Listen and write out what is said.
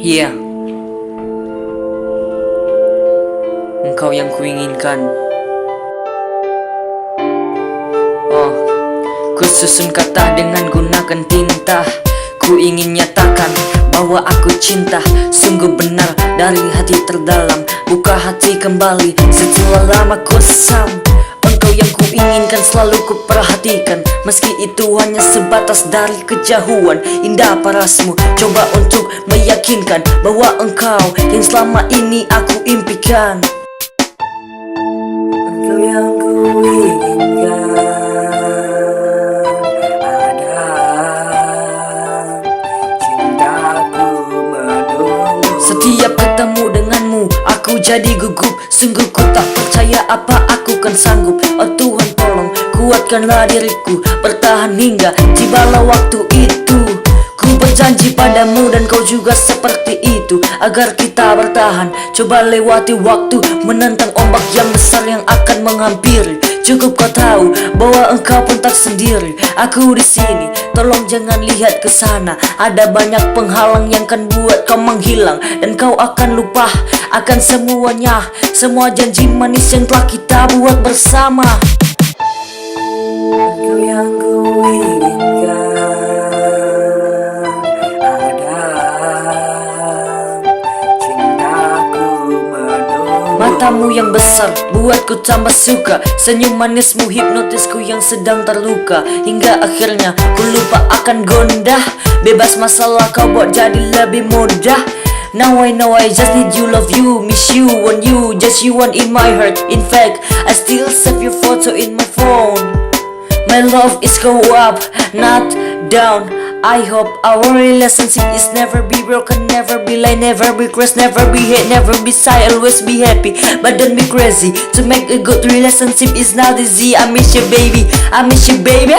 Iya, engkau yang kuinginkan. Oh, ku susun kata dengan gunakan tinta. Ku ingin nyatakan bahwa aku cinta, sungguh benar dari hati terdalam. Buka hati kembali setelah lama kosong. Engkau yang kuinginkan selalu ku perhatikan, meski itu hanya sebatas dari kejauhan. Indah parasmu, coba untuk meyakinkan bahwa engkau yang selama ini aku impikan. Engkau yang kuinginkan ada, cintaku menunggu. Setiap ketemu denganmu aku jadi gugup, sungguh ku tak percaya apa aku kan sanggup. Oh Tuhan tolong kuatkanlah diriku, bertahan hingga tibalah waktu itu. Ku berjanji padamu dan kau juga seperti itu, agar kita bertahan, coba lewati waktu, menentang ombak yang besar yang akan menghampiri. Cukup kau tahu bahwa engkau pun tak sendiri. Aku di sini, tolong jangan lihat ke sana. Ada banyak penghalang yang kan buat kau menghilang, dan kau akan lupa akan semuanya, semua janji manis yang telah kita buat bersama. Engkau yang kuinginkan ada, cintaku menunggu. Matamu yang besar buatku tambah suka, senyum manismu hipnotisku yang sedang terluka. Hingga akhirnya ku lupa akan gondah, bebas masalah kau buat jadi lebih mudah. Now I know I just need you, love you, miss you, want you, just you want in my heart. In fact, I still save your photo in my phone. My love is go up, not down. I hope our relationship is never be broken, never be lie, never be cross, never be hate, never be shy, always be happy, but don't be crazy. To make a good relationship is not easy. I miss you baby, I miss you baby.